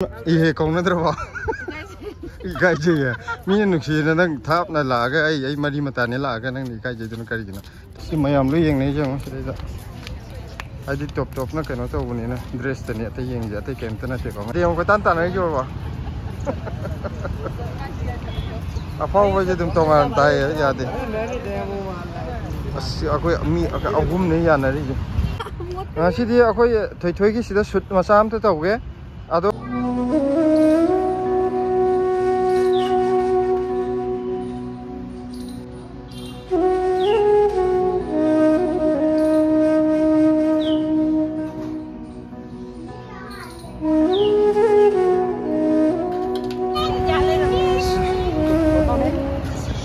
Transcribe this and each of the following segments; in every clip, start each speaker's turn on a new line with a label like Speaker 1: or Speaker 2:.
Speaker 1: ये कौन द्रवा गाइजे है मी नुक्सीना नंग थापना लागा आई मरी मताने लागा नंग गाइजे दुन करिगिना सि मयाम लो येंगने जंग सिदा आदि टॉप टॉप ना कनो तो बनिना ड्रेस तने अते येंग जाते केमता ना ते को देम को तान तान जो बा अफाव वजे दुम तोंगान ताय यादे अस अखोय मी अगुम ने याना रि सिदि अखोय थोय थोय की सिदा सुट मसाम तो तौगे अदो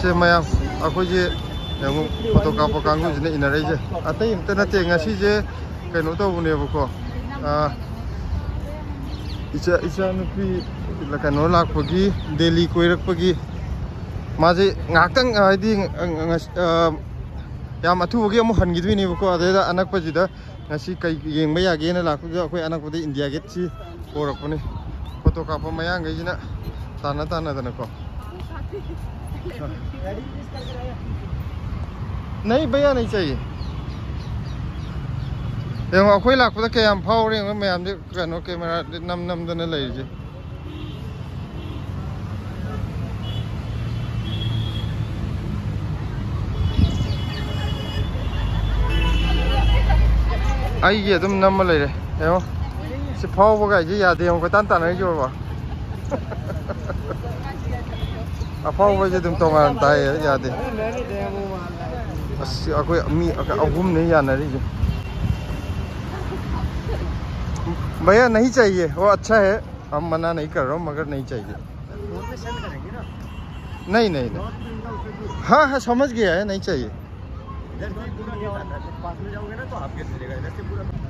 Speaker 1: से मैम अखोजे यंगु फोटो कापो कांगु जिने इनरै जे अतै इमते नते ngasi जे कनो तो बुनेबको इचा नुपी कनो लाखपगी दिल्ली कोइरकपगी माजे ngakhtang हाइदि याम अथुबगी अमु हनगिदुइनेबको अदेदा अनकपजिदा ngasi kai yengba yagena लाखपगा अखोय अनकपदि इंडिया गेट छि पोरकपने फोटो कापो मयांग गइजिना ताना ताना दनको नहीं भैया नहीं चाहिए देखो अखोई लाखपदा कयाम फावरे मैम जे कनो कैमरा नम नम दना लैजे आई ये तुम नम लैरे देखो से फावबगा जे यादे हम तान तान जो बा अफाव वजे दुम तोंगान ताय यादे अस अखोय मी अगुम ने याना रि भैया नहीं चाहिए वो अच्छा है हम मना नहीं कर रहा हूँ मगर नहीं चाहिए नहीं नहीं नहीं हाँ हाँ समझ गया है नहीं चाहिए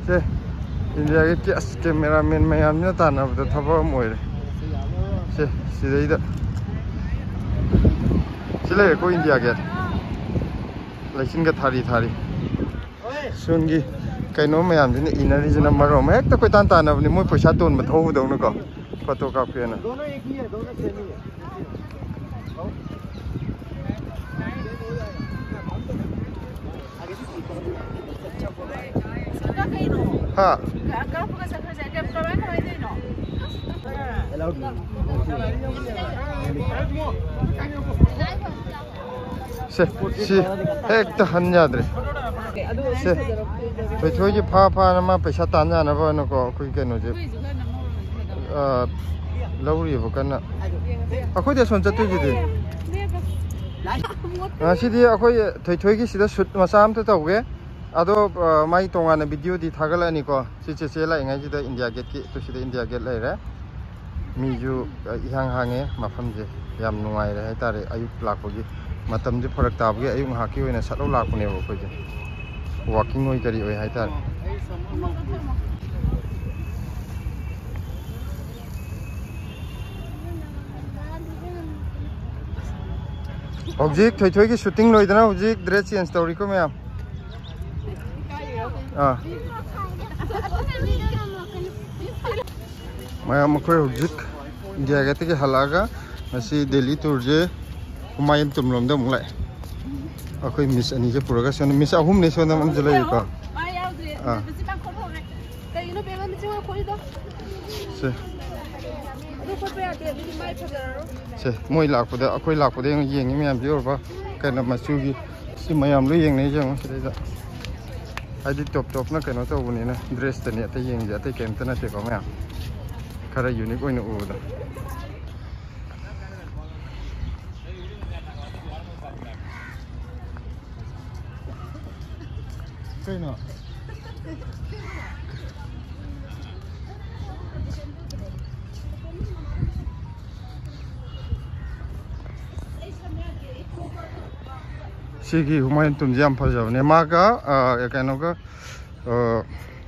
Speaker 1: से इंडिया गेट के कैमरा मैन मैम ने ताना थबक मोरे से सिदैदा चले को इंडिया गेट लाइसिन का थारी थारी सुनगी कइनो मैम जिने इनरी जना मरो में एक तो कोई तान ताना बनी मोय पैसा तोन में थौ दउन को फोटो कापीना दोनों एक ही है दोनों सेम ही है हां से एक तो हन जाद्रे से तो थोड़ी फा फा नमा पैसा तान जाना बनो को कोई कनो जे लौरी बकना अखोय दे सोन चतु जिदे सिदि अखोय थोय थोय की सिदा सुट मसाम तो तौगे अदो माई तोंगाना वीडियो दी थागलानी को सिचे से लाइङा जिदा इंडिया गेट की तो सिदा इंडिया गेट लाइरे मीजु इहांग हांगे मफम जे याम नुंगाइ रे हाइतारे अयुक लाखोगी मतम जे फरक ताबगे अयुक हाकी होइना सलो लाखने बो कोइ वॉकिंग होई करी होय हाइतारे ऑब्जेक्ट थोय थोय की शूटिंग लोइदना ऑब्जेक्ट ड्रेस चेंज तौरी को मैम मैम अखोय ऑब्जेक्ट इंडिया गेट के हलागा मसी दिल्ली टूर जे हुमायूं तुमलोमदा मुलाय अखोय मिस अनि जे पुरगा सन मिस अहुम ने सोना मन जलै को से मोय लाखपदा अखोय लाखपदा येंगी मैम बियोरबा कना मचुगी सि मयाम लो येंगने जंग सिदा आदि टॉप टॉप ना कनो तो बनिना ड्रेस तने अते येंग जाते केमता ना ते को मैम खरा यूनिक ओइना उदा कइनो सिगी हुमायूं तुमजे याम फजबने मागा कइनोगा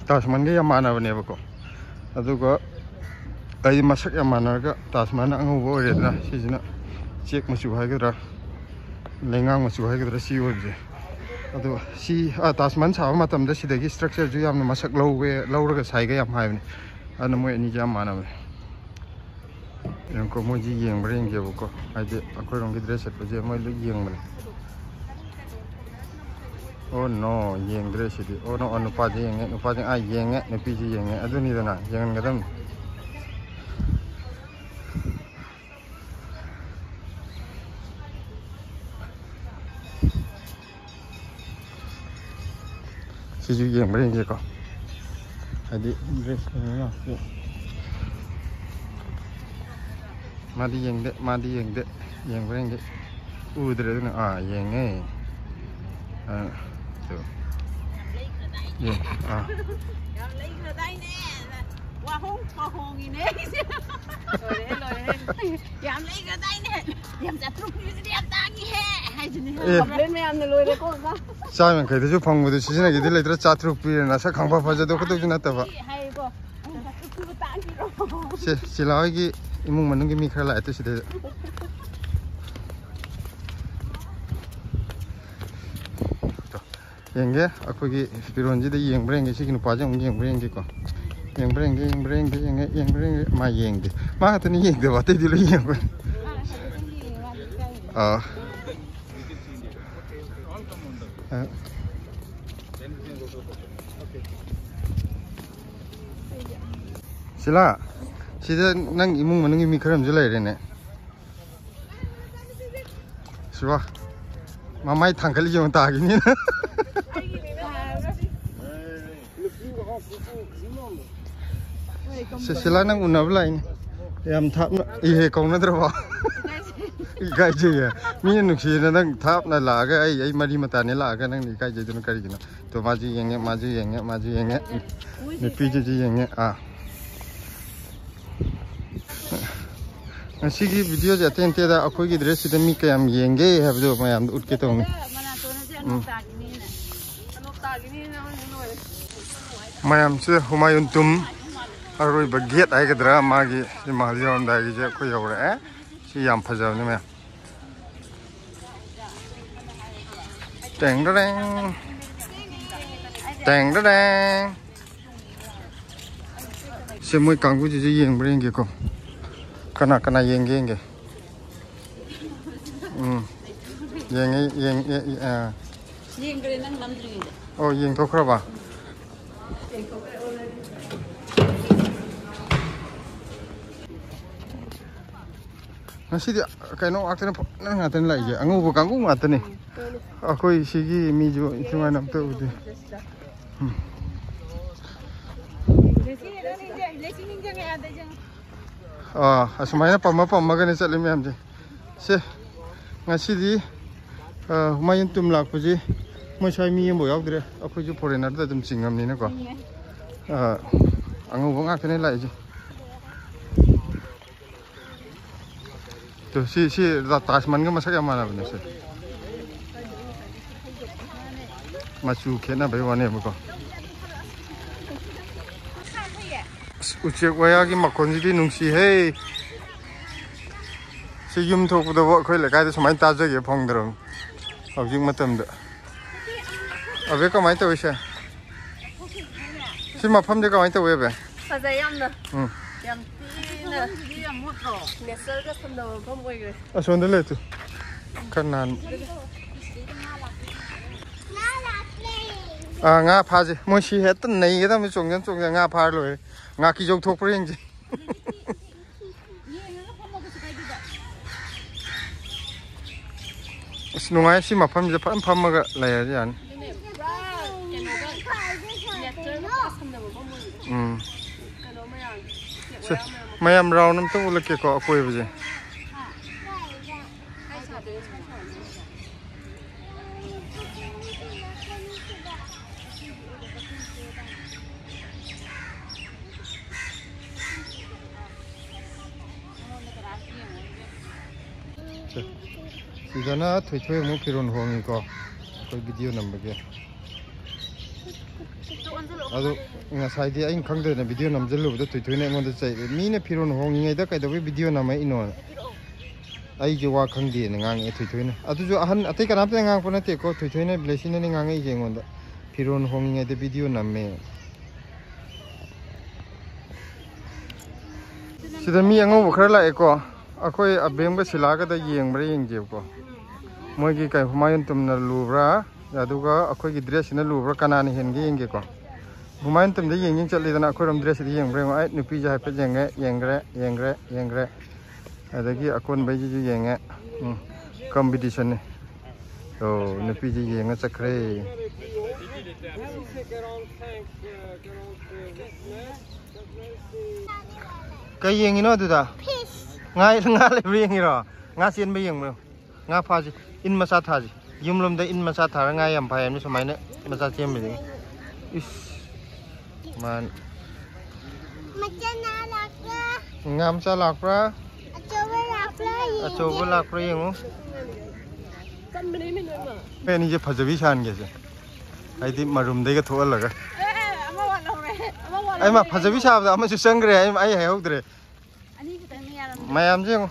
Speaker 1: ताजमहल के याम मानबनेबको अदुगा आई मसक याम मानरगा ताजमहल अंगुबो ओरेदना सिजना चेक मचु हाइगद्रा लेंगांग मचु हाइगद्रा सी ओरजे अदो सी ताजमहल साबा मतमदा सिदगी स्ट्रक्चर जु याम मसक लौगे लौरगा साइगा याम हाइबने अन मोय अनि याम मानबने ยังก็มวยจีเยียงบริเวณเกี่ยวกับไอ้เด็กคนลงกิจเดชก็จะมวยลุยเยียงมาเลยโอ้ no เยียงเดชดิโอ้ no อนุภาจีเยียงนุภาจีไอ้เยียงเงี้ยนุปีจีเยียงเงี้ยอันนี้ตัวน่ะเยียงกันตั้มสิจูเยียงบริเวณเกี่ยวกับไอ้เด็กเดชเนี่ยมาดียังเด็กมาดียังเด็กยังเป็นเด็กอู้เด็กนะยังไงตัวยัง
Speaker 2: ว่าห้องพอห้องอีเนี่ยเลยยามเล่นก็ได้เนี่ยยามจะทุกข์เดียบตางี้แห่ให้ฉันเล่นไม่ยามเลยเลยก็ว่า
Speaker 1: ใช่มันเคยที่จะฟังมาดูสินะกี่เดือนเลยตัวจัตุรปีนะสักครั้งพอพอจะดูก็ตัวจินตว่า
Speaker 2: ให้ก็ทุกข์ตางี้รอ
Speaker 1: สิลาวกี่มุงมันนุ่งกี่มีใครหลายตัวสิเด้ยังไงaku ki piron jadi yang bereng ki sikin pajang yang bereng ki ko yang bereng ma yang de ma ta ni yang de wa te di lo yang ko sila sida nang imung manung mi kharam julai re ne siwa mamai thangkali jong ta gi ni sila nang unab lai yam thap na e kong na dra ba kai je ya mi nu khi na nang thap na la ga ai mari mata ne la ga nang ni kai je tu kari na to ma ji yeng ni pi ji yeng sigi video ja ten te da akoi gi dress de mi kayam yeng ge have do ma yam ut ke to mi ma yam se humayun tum aroi ba get ai ga dra ma gi ma jom da gi je ko yo re si yam pha jaw ni me teng da se moi kang gu ji yeng bring ge ko kana yeng ge yeng
Speaker 2: ke nang lam dri
Speaker 1: oh yeng to khra ba nasi dia kaino akten nang ngaten lai ge angu bu kanggu ngaten ni akoi sigi mi ju cuma nam to ude asmai na pamma ga ni chalim yam je se ngasi di humayun tum lak puji moi sai mi mo yaw dire akoi ju foreigner da dum chingam ni na ko angu bu ngaten lai je tuh si tasman kan masak yang mana benar sih masuk kena bayarnya bukan ucap waya ki makon jadi nungsi hei si yum thok dah buat kau lekai tu semain tajuk ya pang derong objek macam tu abe kau main tu isya si mapam dia kau main tu apa
Speaker 2: saya yang dah yang yang motor nesel ke sendal kau boleh ke
Speaker 1: sendal itu kanan nga pha ji mo shi het nei ga mi chong nga pha loi nga ki jok thok preng ji snungai si ma pham je pham ma ga lai ya yan mayam rau nam tu le ke ko koi bje Sidana thoi mo piron hongi ko koi video number ge ado nga sai dia in khang de na video nam jelu da thoi ne ngon da chai mi ne piron hongi ngai da kai da video nam ai ino ai je wa khang de ngang e thoi ne adu jo ahan atai kana pe ngang pona te ko thoi ne blessing ne ngang ai je ngon da piron hongi ngai da video nam me Sida mi ango khara la eko akoi abem ga sila ga da yeng bra yeng je ko moi gi kai humayun tum na lubra aduga akoi gi dress na lubra kana ni hen gi yeng ge ko humayun tum da yeng yeng chali da akoi ram dress di yeng bra ai nupi ja pe jeng ge yeng gre adagi akon bai ji yeng ge competition ni so nupi ji yeng ga chakre cái gì nó từ ta ngay lại riêng rồi ngã xiên bây giờ mà ngã pha gì in mà sát thà gì dùng lắm đây in mà sát thà ngay em phải em như số mấy nữa mà sát xiên mình mà ngam sao lạc ra cho với lạc riêng không cái này chỉ phải giờ biết sao vậy ai thì mà dùng đây cái thua là cái ai mà phải giờ biết sao rồi mà xuất cái này ai hiểu được mày làm gì không?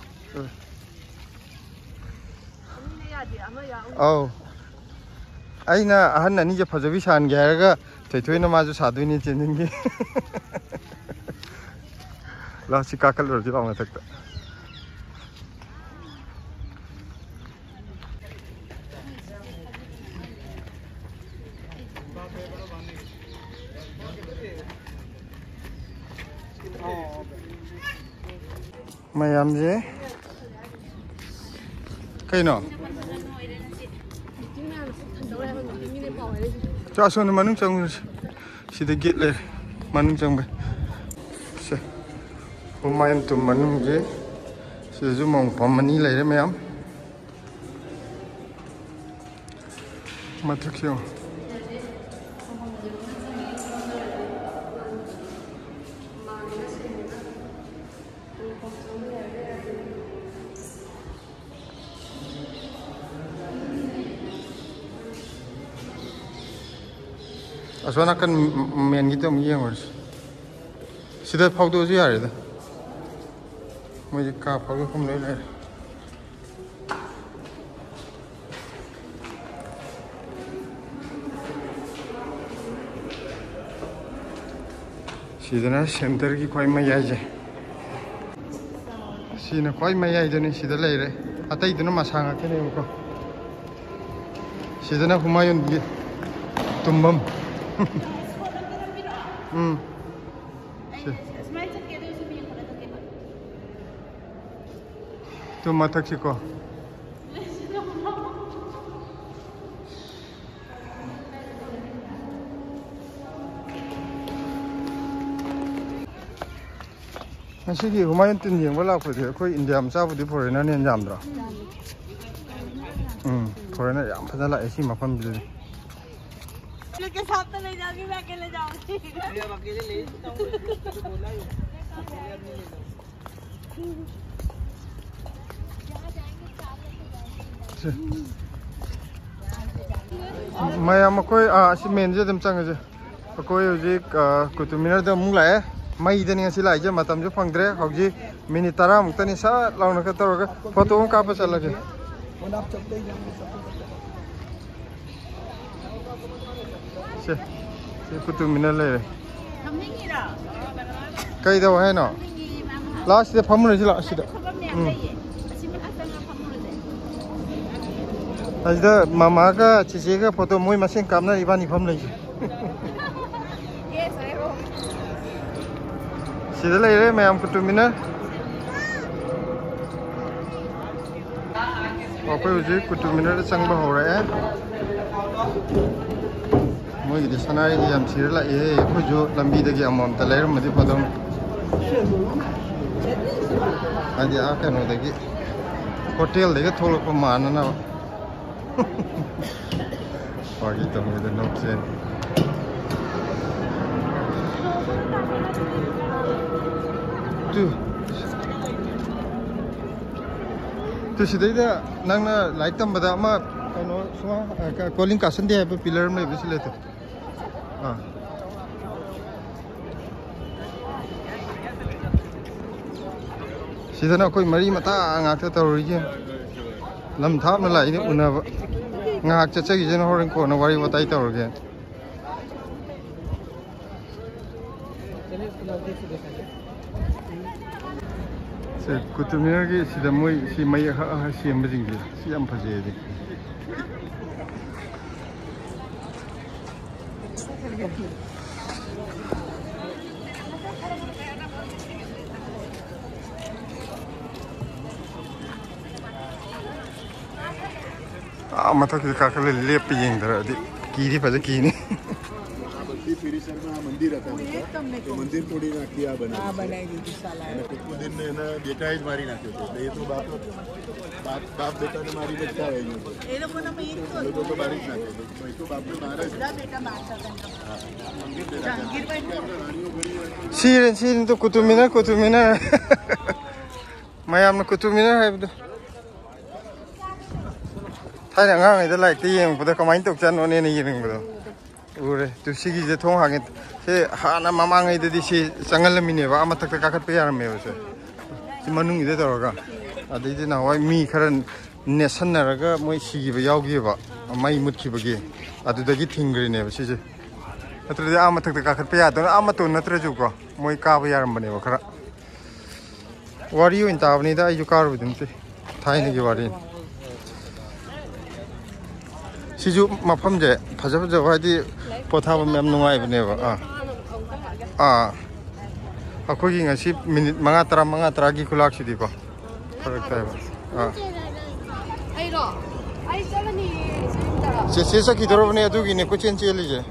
Speaker 1: Ai na anh này giờ phải biết sàn ghé cái thấy thôi nó mà cho sát đuôi ní trên những cái là chỉ cá rồi chứ không là thật mày làm gì? Cái nào? Cho xuống mà nung trong xí để gịt lên mà nung trong vậy. Xí, hôm nay anh tụi mà nung gì? Xí dùng mỏng phàm mà ní lấy đấy mấy em. Mà thực sự. Asal akan main gitu mungkin harus. Sudah paudo je ada. Mungkin kah paudo kamu lelai. Sudah center ki kau mai aja. Sini kau mai aja ni sudah lelai. Atau itu nama sangat ni muka. Sudah Humayun tumbam. Tu matak sih kok. Masih Humayun tin yang bala apa dia? Kau India macam apa dia foreigner ni jam dah. Foreigner yang pasal lah isi makan beli.
Speaker 2: के साथ तो ले जाऊंगी मैं अकेले जाऊंगी अब अकेले ले बोला
Speaker 1: मैं हम कोई सीमेंट जे दम चंग जे कोई जी कुतुब मीनार दम मुंग लाए मैं इधर नहीं ऐसी लाई जे मतम जो फंगदरे हौजी मिनिट 10 मुक्तनी सा लाउन का तौर फोटो का पे चल लगे से कुतुब मीनार ले कई दो है ना लास्ट से फम रही लास्ट से आज मामा का चीज़ का फोटो मुझे मशीन काम ना इबानी फम रही सीधे ले रहे मैं हम कुतुब मीनार और कोई उसे कुतुब मीनार संग हो रहा है मुझे इधर सनाई नहीं हम सीधे ला ये कुछ जो लंबी दगी अमाउंट तले रहे मुझे पता हूँ आज आके नो दगी होटल दगी थोड़ा को मारना ना बाकी तो मुझे नोक्से tu sidai da nang na light tam bada ma kano suma calling kasan dia apa pillar mai bisile tu sida na koi mari mata ngak ta tori je lam thap na lai ni una ngak cha cha gi jen horen ko na wari watai tor ge Qutub Minar की सिदा मोई सी मई same बजिंगी सी हम फजे दी मतलब काकले लेप येंदर दी कीरी फजे कीनी
Speaker 3: परिसर में मंदिर आता है तो मंदिर थोड़ी ना किया बनाएगी कुछ दिन में ना बेटा ही मारी नाते थे ये तो बाप बेटा ने मारी बच्चा है ये लोगों को बारिश ना थे तो बाप ने मारा
Speaker 1: सीरन तो कुतुबमीनार मैं कुतुबमीनार है थाने ngang ida like tiyeng pada kamain tok chan one ni yeng bodo ure tu sigi je thong hang se hana mamang ida di si sangal mine ba ama tak ka khat pe yar me se si manung ida tor ga adi di na wai mi kharan ne san na ga moi sigi ba yaw gi ba mai mut ki ba gi adu da gi thingri ne ba si je atra ama tak ka khat pe ya do ama to natra ju ko moi ka ba yar bane ba khara wari in ta bani da ju kar bu din te thai ne gi wari 시주 마팜제 파자파자 와디 포타바 맴 누가이브네바 거기 ngasi minit mga tragi kulak sidiba correct ai ro ai chalani sesa ki dorobne adu gi ne ko chen cheli je